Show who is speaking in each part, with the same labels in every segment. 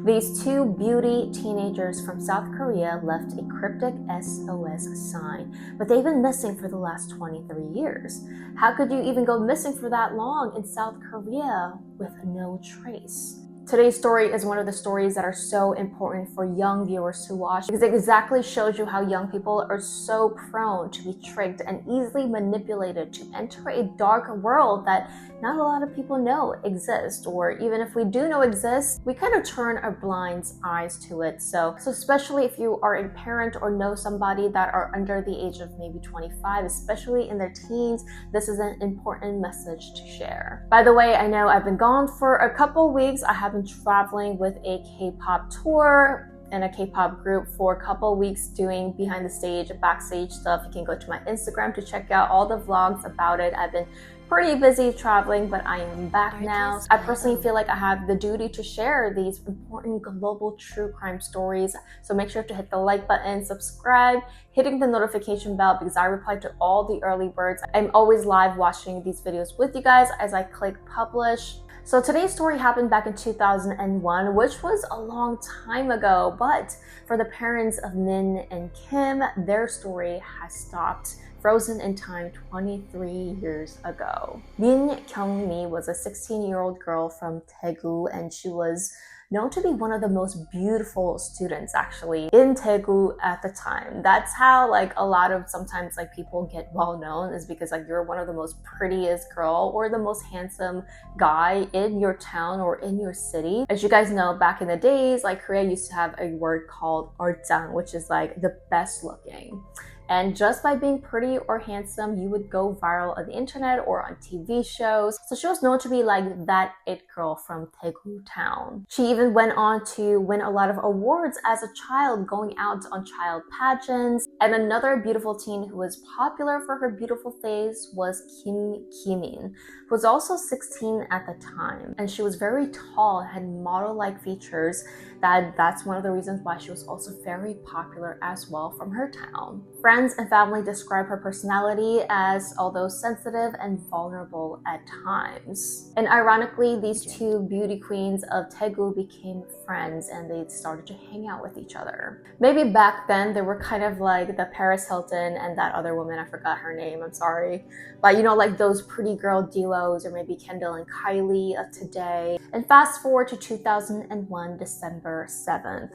Speaker 1: These two beauty teenagers from South Korea left a cryptic SOS sign, but they've been missing for the last 23 years. How could you even go missing for that long in South Korea with no trace? Today's story is one of the stories that are so important for young viewers to watch because it exactly shows you how young people are so prone to be tricked and easily manipulated to enter a dark world that not a lot of people know exists, or even if we do know exists, we kind of turn our blind eyes to it. So especially if you are a parent or know somebody that are under the age of maybe 25, especially in their teens, this is an important message to share. By the way, I know I've been gone for a couple weeks. I have been traveling with a K-pop tour and a K-pop group for a couple weeks doing behind the stage, backstage stuff. You can go to my Instagram to check out all the vlogs about it. I've been pretty busy traveling, but I am back now. I personally feel like I have the duty to share these important global true crime stories. So make sure to hit the like button, subscribe, hitting the notification bell because I reply to all the early birds. I'm always live watching these videos with you guys as I click publish. So today's story happened back in 2001, which was a long time ago, but for the parents of Min and Kim, their story has stopped, frozen in time 23 years ago. Min Kyung-mi was a 16-year-old girl from DaeGu, and she was known to be one of the most beautiful students actually in DaeGu at the time. That's how like a lot of sometimes like people get well known, is because like you're one of the most prettiest girl or the most handsome guy in your town or in your city. As you guys know, back in the days, like Korea used to have a word called Ulzzang, which is like the best looking. And just by being pretty or handsome, you would go viral on the internet or on TV shows. So she was known to be like that it girl from DaeGu town. She even went on to win a lot of awards as a child, going out on child pageants. And another beautiful teen who was popular for her beautiful face was Kim Ki-min, who was also 16 at the time. And she was very tall, had model-like features. That's one of the reasons why she was also very popular as well from her town. Friends and family describe her personality as although sensitive and vulnerable at times. And ironically, these two beauty queens of DaeGu became friends and they started to hang out with each other. Maybe back then they were kind of like the Paris Hilton and that other woman, I forgot her name, I'm sorry. But you know, like those pretty girl duos, or maybe Kendall and Kylie of today. And fast forward to 2001, December 7th.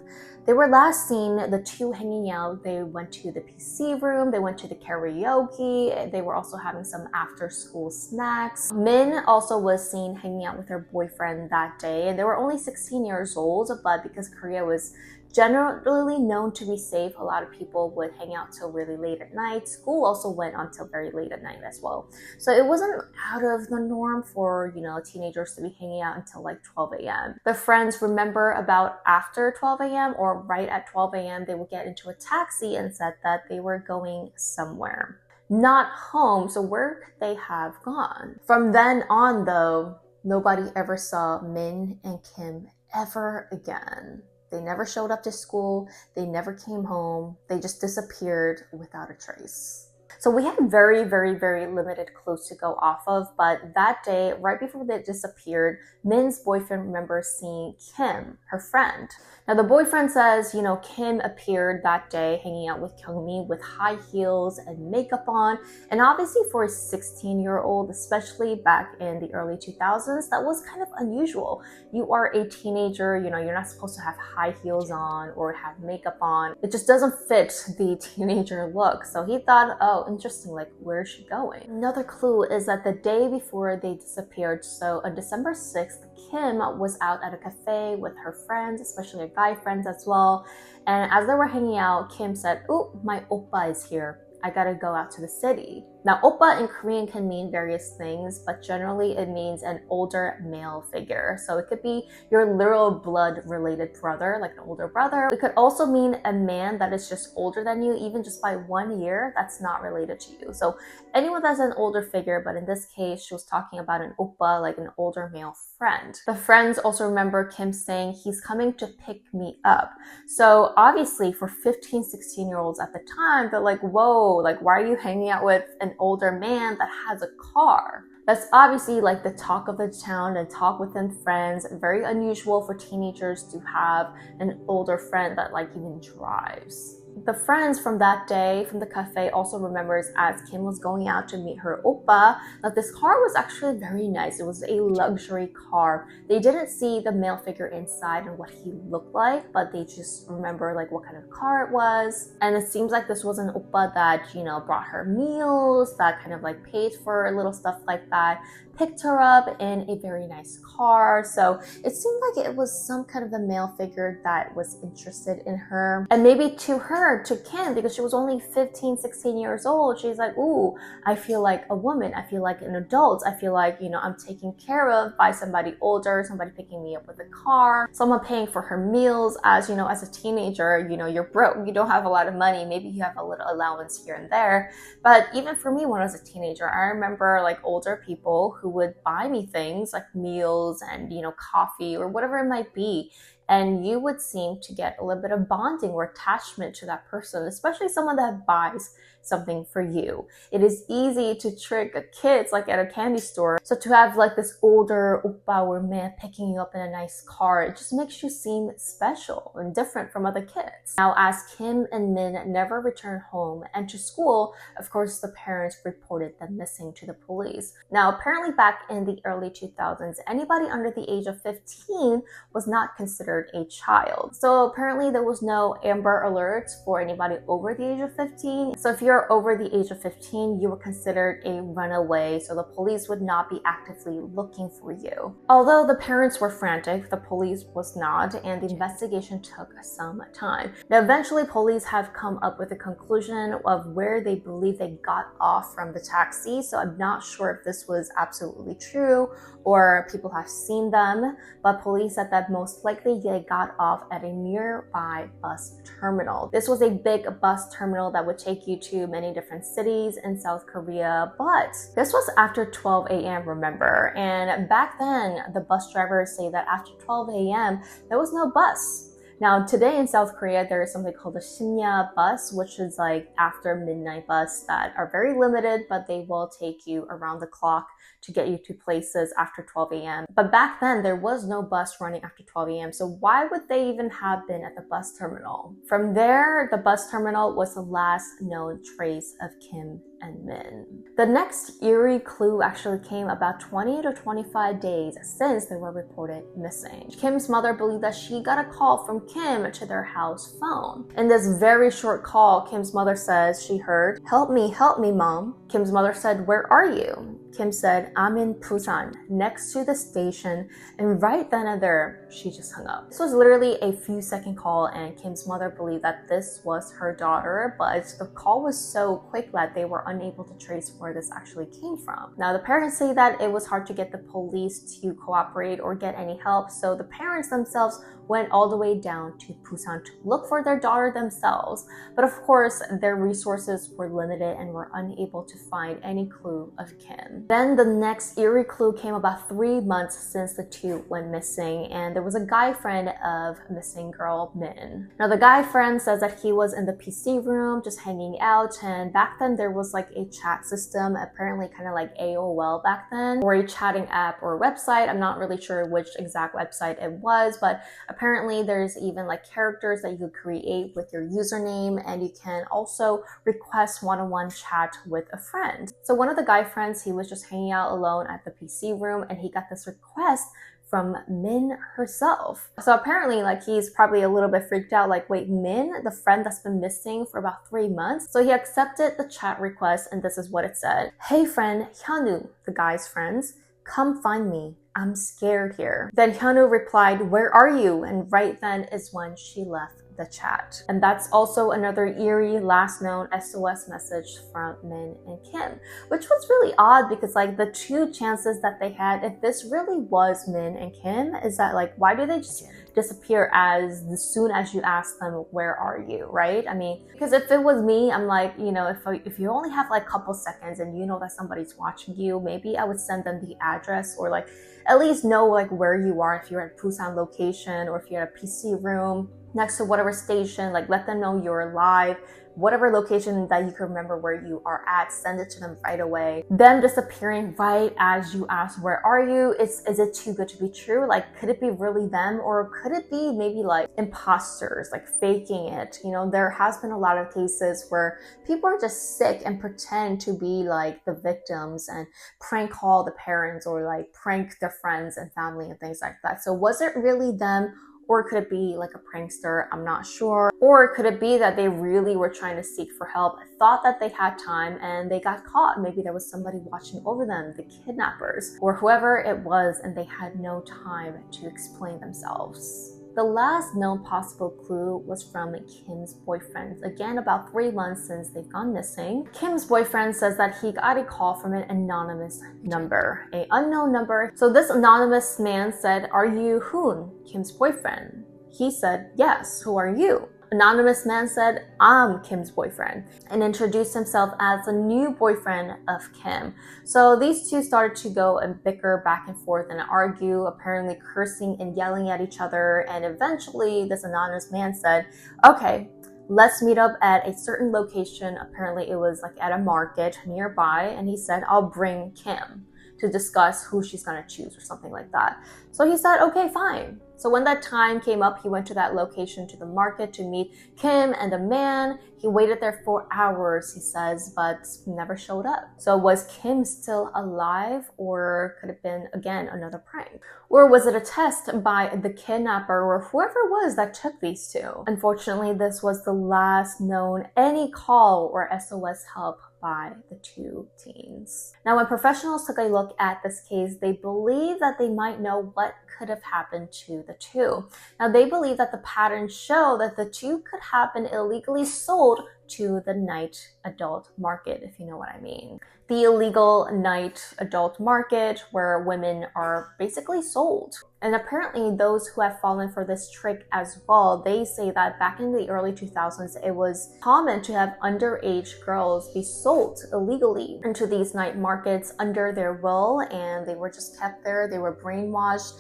Speaker 1: They were last seen, the two hanging out. They went to the PC room, they went to the karaoke, they were also having some after school snacks. Min also was seen hanging out with her boyfriend that day, and they were only 16 years old, but because Korea was generally known to be safe, a lot of people would hang out till really late at night. School also went until very late at night as well. So it wasn't out of the norm for, you know, teenagers to be hanging out until like 12 a.m. The friends remember about after 12 a.m. or right at 12 a.m. they would get into a taxi and said that they were going somewhere. Not home, so where could they have gone? From then on though, nobody ever saw Min and Kim ever again. They never showed up to school, they never came home, they just disappeared without a trace. So we had very, very, very limited clues to go off of, but that day, right before they disappeared, Min's boyfriend remembers seeing Kim, her friend. Now the boyfriend says, you know, Kim appeared that day hanging out with Kyung-mi with high heels and makeup on, and obviously for a 16-year-old, especially back in the early 2000s, that was kind of unusual. You are a teenager, you know, you're not supposed to have high heels on or have makeup on. It just doesn't fit the teenager look. So he thought, oh, interesting, like where's she going? Another clue is that the day before they disappeared, so on December 6th, Kim was out at a cafe with her friends, especially her guy friends as well. And as they were hanging out, Kim said, "Oh, my oppa is here. I gotta go out to the city." Now, oppa in Korean can mean various things, but generally it means an older male figure. So it could be your literal blood-related brother, like an older brother. It could also mean a man that is just older than you, even just by 1 year, that's not related to you. So anyone that's an older figure, but in this case, she was talking about an oppa, like an older male friend. The friends also remember Kim saying, "He's coming to pick me up." So obviously for 15, 16-year-olds at the time, they're like, whoa, like why are you hanging out with an older man that has a car? That's obviously like the talk of the town and talk within friends. Very unusual for teenagers to have an older friend that like even drives. The friends from that day from the cafe also remembers as Kim was going out to meet her oppa that this car was actually very nice. It was a luxury car. They didn't see the male figure inside and what he looked like, but they just remember like what kind of car it was. And it seems like this was an oppa that, you know, brought her meals, that kind of like paid for little stuff like that, picked her up in a very nice car. So it seemed like it was some kind of a male figure that was interested in her. And maybe to her, to Kim, because she was only 15, 16 years old, she's like, ooh, I feel like a woman. I feel like an adult. I feel like, you know, I'm taken care of by somebody older, somebody picking me up with a car, someone paying for her meals. As you know, as a teenager, you know, you're broke. You don't have a lot of money. Maybe you have a little allowance here and there. But even for me, when I was a teenager, I remember like older people who would buy me things like meals and, you know, coffee or whatever it might be. And you would seem to get a little bit of bonding or attachment to that person, especially someone that buys something for you. It is easy to trick kids like at a candy store. So to have like this older oppa or man picking you up in a nice car, it just makes you seem special and different from other kids. Now, as Kim and Min never returned home and to school, of course, the parents reported them missing to the police. Now, apparently back in the early 2000s, anybody under the age of 15 was not considered a child. So apparently there was no Amber Alerts for anybody over the age of 15. So if you're over the age of 15, you were considered a runaway, so the police would not be actively looking for you. Although the parents were frantic, the police was not, and the investigation took some time. Now, eventually, police have come up with a conclusion of where they believe they got off from the taxi, so I'm not sure if this was absolutely true or people have seen them, but police said that most likely they got off at a nearby bus terminal. This was a big bus terminal that would take you to many different cities in South Korea, but this was after 12 a.m., remember? And back then, the bus drivers say that after 12 a.m., there was no bus. Now, today in South Korea, there is something called the Shinya bus, which is like after midnight bus that are very limited, but they will take you around the clock to get you to places after 12 a.m. But back then, there was no bus running after 12 a.m. So why would they even have been at the bus terminal? From there, the bus terminal was the last known trace of Kim and Min. The next eerie clue actually came about 20 to 25 days since they were reported missing. Kim's mother believed that she got a call from Kim to their house phone. In this very short call, Kim's mother says she heard, help me, mom." Kim's mother said, "Where are you?" Kim said, "I'm in Busan, next to the station," and right then and there, she just hung up. This was literally a few-second call, and Kim's mother believed that this was her daughter, but the call was so quick that they were unable to trace where this actually came from. Now, the parents say that it was hard to get the police to cooperate or get any help, so the parents themselves went all the way down to Busan to look for their daughter themselves. But of course, their resources were limited and were unable to find any clue of Kim. Then the next eerie clue came about 3 months since the two went missing, and there was a guy friend of missing girl Min. Now, the guy friend says that he was in the PC room just hanging out, and back then there was like a chat system, apparently kind of like AOL back then, or a chatting app or website. I'm not really sure which exact website it was, but apparently there's even like characters that you could create with your username, and you can also request one-on-one chat with a friend. So one of the guy friends, he was just hanging out alone at the PC room, and he got this request from Min herself. So apparently like he's probably a little bit freaked out, like, wait, Min, the friend that's been missing for about 3 months? So he accepted the chat request, and this is what it said. "Hey friend, Hyunwoo," the guy's friends, "come find me. I'm scared here." Then Hyunwoo replied, "Where are you?" And right then is when she left the chat. And that's also another eerie last known SOS message from Min and Kim, which was really odd because like the two chances that they had, if this really was Min and Kim, is that like, why do they just disappear as soon as you ask them, "Where are you?" right? I mean, because if it was me, I'm like, you know, if you only have like a couple seconds and you know that somebody's watching you, maybe I would send them the address, or like at least know like where you are if you're at Busan location, or if you're at a PC room next to whatever station, like let them know you're alive, whatever location that you can remember where you are at, send it to them right away. Them disappearing right as you ask, where are you? Is it too good to be true? Like, could it be really them? Or could it be maybe like imposters, like faking it? You know, there has been a lot of cases where people are just sick and pretend to be like the victims and prank call the parents or like prank their friends and family and things like that. So was it really them? Or could it be like a prankster? I'm not sure. Or could it be that they really were trying to seek for help, thought that they had time, and they got caught? Maybe there was somebody watching over them, the kidnappers, or whoever it was, and they had no time to explain themselves. The last known possible clue was from Kim's boyfriend. Again, about 3 months since they've gone missing. Kim's boyfriend says that he got a call from an anonymous number, an unknown number. So this anonymous man said, "Are you Hoon, Kim's boyfriend?" He said, "Yes, who are you?" Anonymous man said, "I'm Kim's boyfriend," and introduced himself as the new boyfriend of Kim. So these two started to go and bicker back and forth and argue, apparently cursing and yelling at each other. And eventually this anonymous man said, "Okay, let's meet up at a certain location." Apparently it was like at a market nearby. And he said, "I'll bring Kim to discuss who she's gonna choose," or something like that. So he said, "Okay, fine." So when that time came up, he went to that location, to the market, to meet Kim and the man. He waited there for hours, he says, but never showed up. So was Kim still alive, or could it have been, again, another prank? Or was it a test by the kidnapper or whoever it was that took these two? Unfortunately, this was the last known any call or SOS help by the two teens. Now, when professionals took a look at this case, they believe that they might know what could have happened to the two. Now, they believe that the patterns show that the two could have been illegally sold to the night adult market, if you know what I mean. The illegal night adult market where women are basically sold. And apparently those who have fallen for this trick as well, they say that back in the early 2000s, it was common to have underage girls be sold illegally into these night markets under their will, and they were just kept there, they were brainwashed.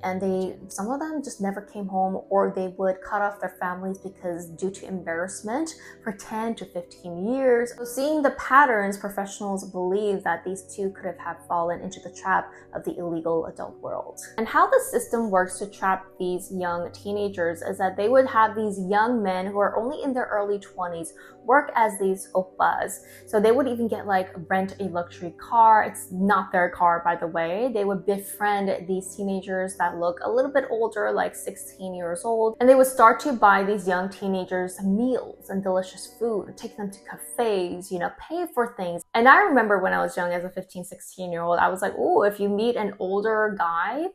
Speaker 1: And some of them just never came home, or they would cut off their families because due to embarrassment for 10 to 15 years. So seeing the patterns, professionals believe that these two could have fallen into the trap of the illegal adult world. And how the system works to trap these young teenagers is that they would have these young men who are only in their early 20s work as these oppas. So they would even get like rent a luxury car. It's not their car, by the way. They would befriend these teenagers that look a little bit older, like 16 years old, and they would start to buy these young teenagers meals and delicious food, take them to cafes, you know, pay for things. And I remember when I was young as a 15, 16-year-old, I was like, oh, if you meet an older guy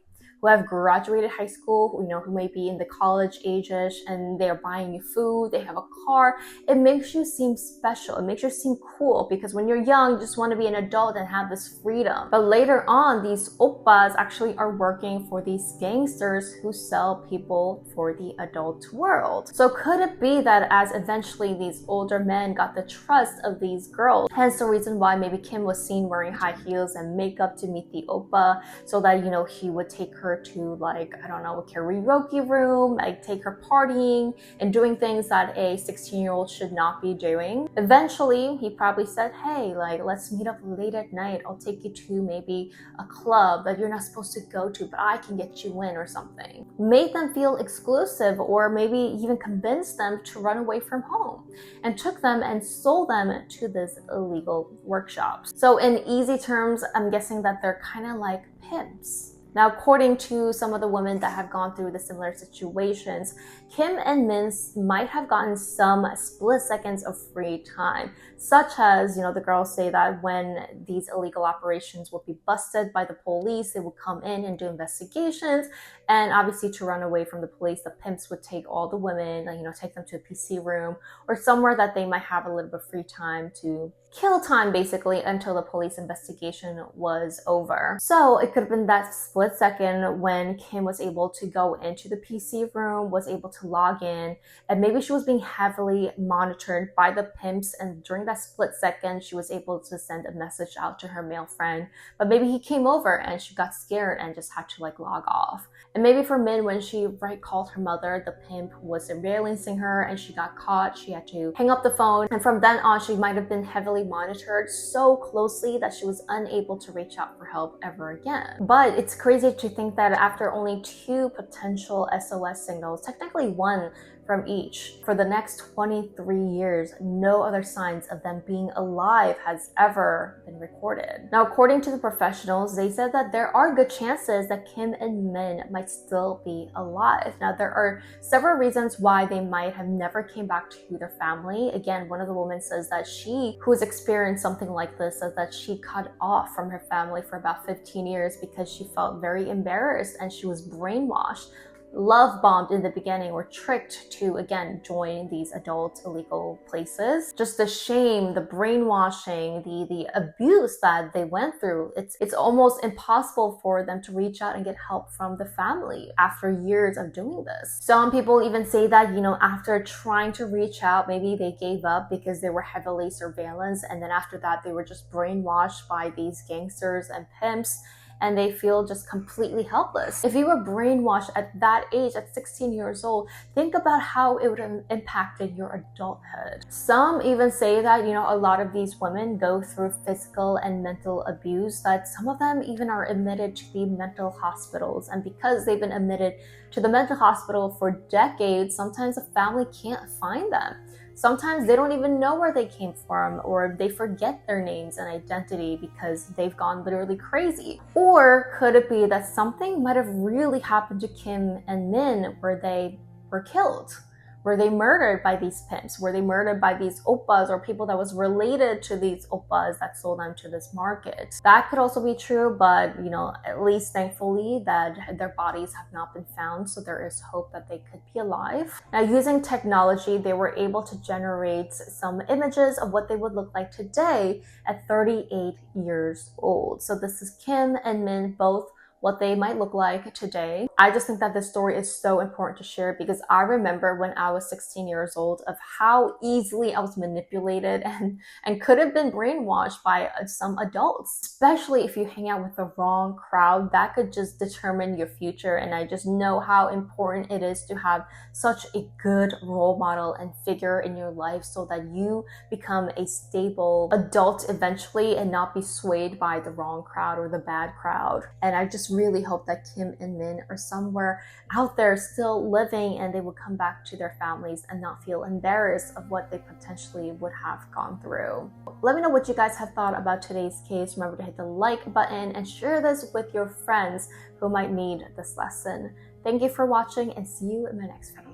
Speaker 1: who have graduated high school, you know, who may be in the college age-ish, and they're buying you food, they have a car, it makes you seem special. It makes you seem cool, because when you're young, you just want to be an adult and have this freedom. But later on, these oppas actually are working for these gangsters who sell people for the adult world. So could it be that as eventually these older men got the trust of these girls, hence the reason why maybe Kim was seen wearing high heels and makeup to meet the oppa, so that, you know, he would take her to, like, I don't know, a karaoke room, like take her partying and doing things that a 16-year-old should not be doing. Eventually, he probably said, hey, like, let's meet up late at night. I'll take you to maybe a club that you're not supposed to go to, but I can get you in, or something. Made them feel exclusive, or maybe even convinced them to run away from home, and took them and sold them to this illegal workshops. So in easy terms, I'm guessing that they're kind of like pimps. Now, according to some of the women that have gone through the similar situations, Kim and Min might have gotten some split seconds of free time, such as, you know, the girls say that when these illegal operations would be busted by the police, they would come in and do investigations. And obviously, to run away from the police, the pimps would take all the women, you know, take them to a PC room or somewhere that they might have a little bit of free time to kill time, basically, until the police investigation was over. So it could have been that split split second when Kim was able to go into the PC room, was able to log in, and maybe she was being heavily monitored by the pimps, and during that split second she was able to send a message out to her male friend, but maybe he came over and she got scared and just had to like log off. And maybe for Min, when she called her mother, the pimp was surveillancing her and she got caught, she had to hang up the phone, and from then on she might have been heavily monitored so closely that she was unable to reach out for help ever again. But it's crazy to think that after only 2 potential SOS signals, technically 1 from each, for the next 23 years, no other signs of them being alive has ever been recorded. Now, according to the professionals, they said that there are good chances that Kim and Min might still be alive. Now, there are several reasons why they might have never came back to their family. Again, one of the women says that she, who has experienced something like this, says that she cut off from her family for about 15 years because she felt very embarrassed and she was brainwashed, love bombed in the beginning, or tricked to again join these adult illegal places. Just the shame, the brainwashing, the abuse that they went through, it's almost impossible for them to reach out and get help from the family after years of doing this. Some people even say that, you know, after trying to reach out, maybe they gave up because they were heavily surveillance, and then after that they were just brainwashed by these gangsters and pimps, and they feel just completely helpless. If you were brainwashed at that age, at 16 years old, think about how it would have impacted your adulthood. Some even say that, you know, a lot of these women go through physical and mental abuse, that some of them even are admitted to the mental hospitals. And because they've been admitted to the mental hospital for decades, sometimes the family can't find them. Sometimes they don't even know where they came from, or they forget their names and identity because they've gone literally crazy. Or could it be that something might have really happened to Kim and Min where they were killed? Were they murdered by these pimps? Were they murdered by these oppas or people that was related to these oppas that sold them to this market? That could also be true, but you know, at least thankfully that their bodies have not been found, so there is hope that they could be alive. Now, using technology, they were able to generate some images of what they would look like today at 38 years old. So this is Kim and Min, both what they might look like today. I just think that this story is so important to share because I remember when I was 16 years old of how easily I was manipulated and could have been brainwashed by some adults. Especially if you hang out with the wrong crowd, that could just determine your future. And I just know how important it is to have such a good role model and figure in your life so that you become a stable adult eventually and not be swayed by the wrong crowd or the bad crowd. And I just really hope that Kim and Min are somewhere out there still living and they will come back to their families and not feel embarrassed of what they potentially would have gone through. Let me know what you guys have thought about today's case. Remember to hit the like button and share this with your friends who might need this lesson. Thank you for watching and see you in my next video.